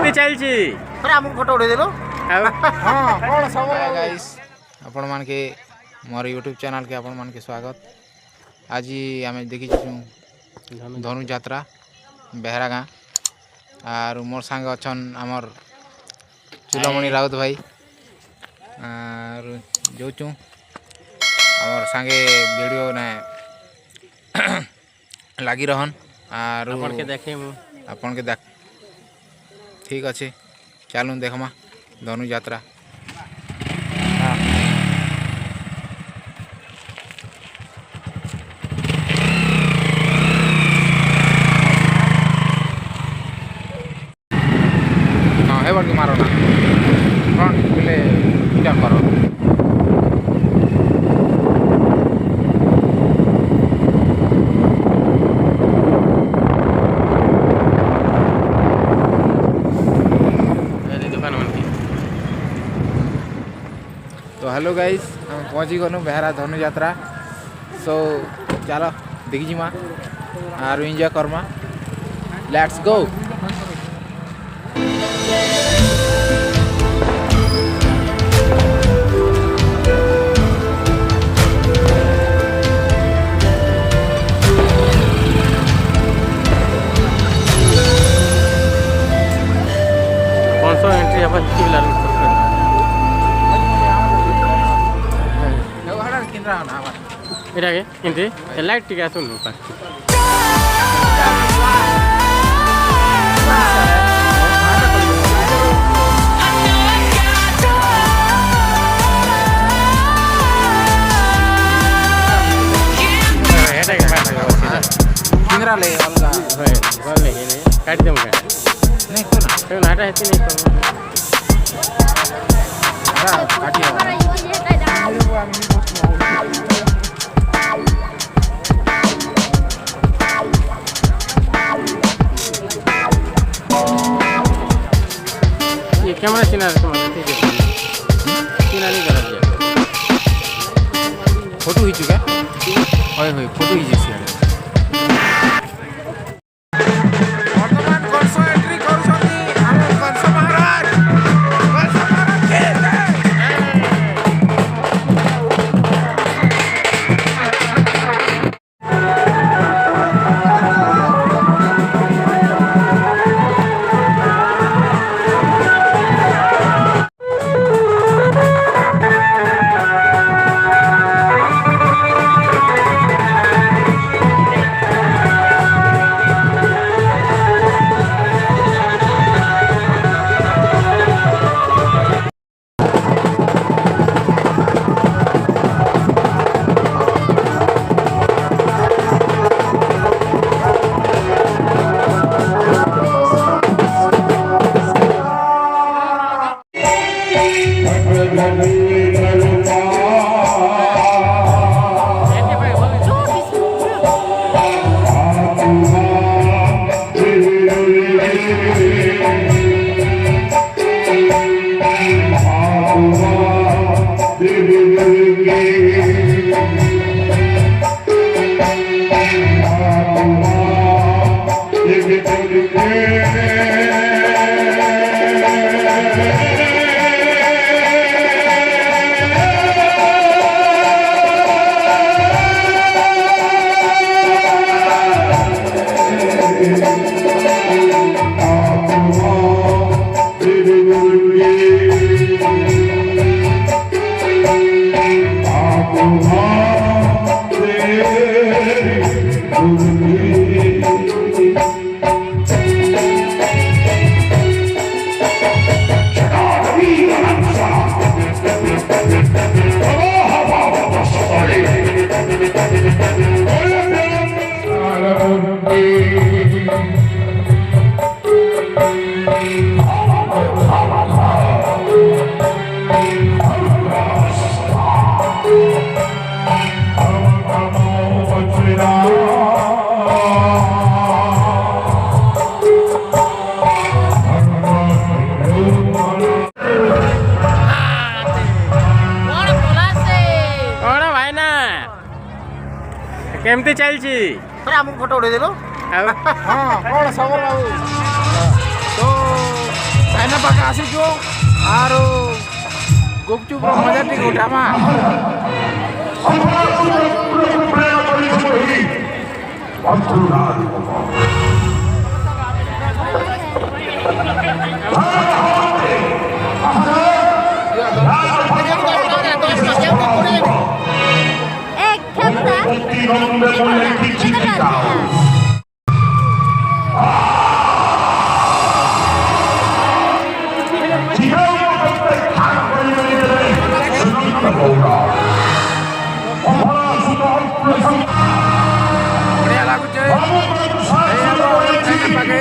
केमती चलछि अरे हम फोटो उठे देलो हां कोन सब गाइस आपण मान के मोर YouTube चैनल के आपण मान के स्वागत। आज आम देखी धनु यात्रा बेहरा गाँ और मोर सांग अच्छन आमर चुलमणि राउत भाई और जो आमर सांगे वीडियो ने लगी रहन और आपन के देख ठीक अच्छे चलू देखमा धनु यात्रा। हाँ हे बड़की मारो ना फ्रंट पहले रिटर्न करो तो हेलो गाइस हम पहुँची गलु बेहरा धनु यात्रा। सो चलो देखी जिमा और एंजॉय करमा। Let's go. कौन सा एंट्री है बस इटा के एंट्री लाइट टिका सुन का किंगरा ले अलगा होय बोल ले काट दे मका नहीं को ना तो नाटा है नहीं को काटिया ये कैमरा चिना तुम्हारे ठीक है चिना नहीं करा दिया फोटो ही चुका होय होय फोटो ही जैसी वर्तमान कौन सा एंट्री करू छथि हम कंस महाराज के केमती चलछि अरे हम फोटो उठे देलो हां कोन सब बाबू तो ପାଖେ ଆସିଛୁ ଆରୁ ଗୁପଚୁପ୍ର ମଜା ଟିକେ ଉଠାମା। ବଢ଼ିଆ ଲାଗୁଛେ ପାଖେ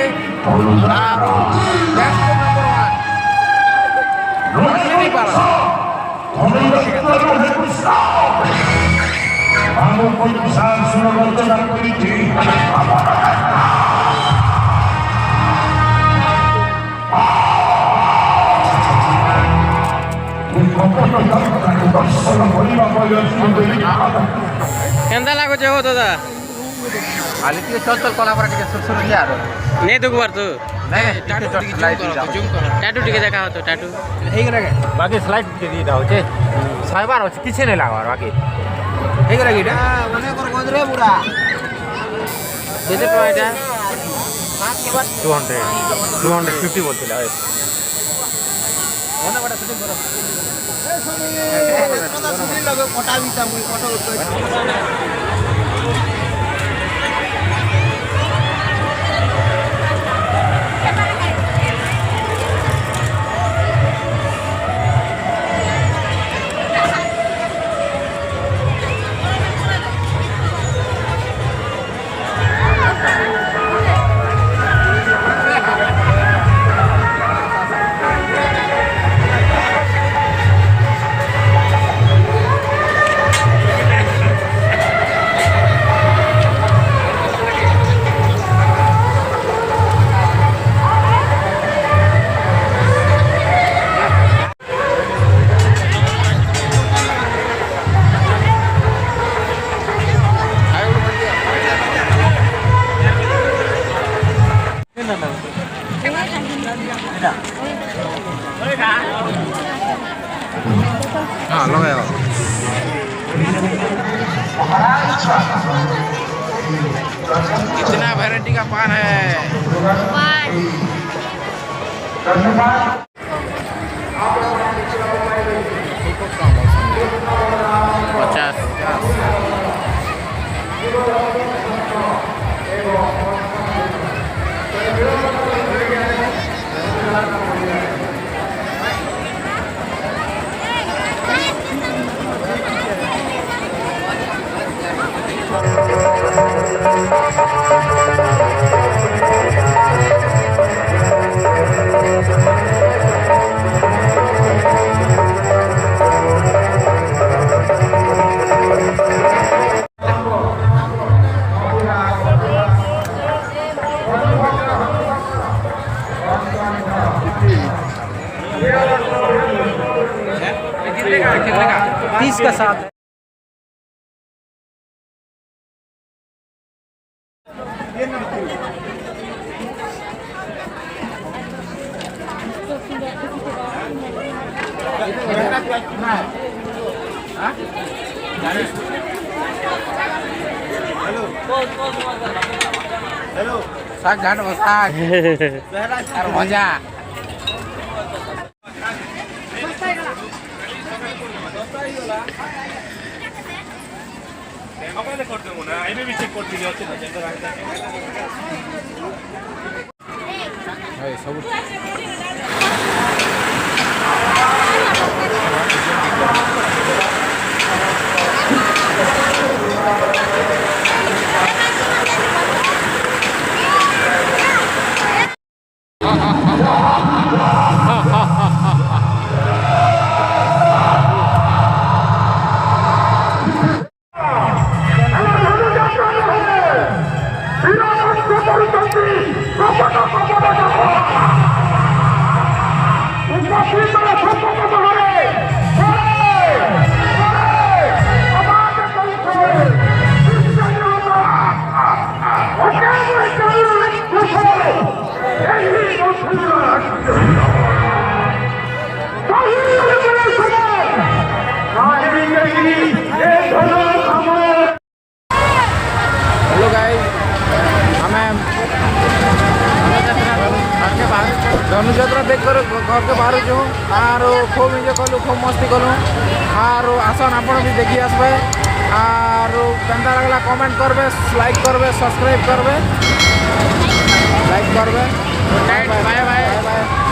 କେନ୍ତା ଲାଗୁଛେ ହୋ ଦାଦା? ଖାଲି ଟିକେ ଚଲ ଚଲ କଲା ପରେ ଟିକେ ସୁରସୁର ଦିଆ ନେଇ ଦୁଃଖବାର ତୁ ଜୁମ୍ କର ଟାଟୁ ଟିକେ ଦେଖା ହতো ଟାଟୁ ହେଇଗଲା କେ ବାକି ସ୍ଲାଇଡ୍ ଟିକେ ଦିଟା ହଉଛେ ସାଇବାର ଅଛି କିଛି ନାଇଁ ଲାଗବାର ବାକି ହେଇଗଲା କି ଏଇଟା କେତେ ଟଙ୍କା ଏଇଟା? 250 ବୋଲଥିଲା हाँ लगाओ कितना वैरायटी का पान है। तीस का साथ है। साग घाट साग मजा सब Hey, घर के बाहर जो आर खूब एंजय कलु खूब मस्ती कलु आर आसन आपण भी देखी आसबे आर केंता लगला कमेंट करबे लाइक करबे सब्सक्राइब करबे लाइक करबे good night bye bye bye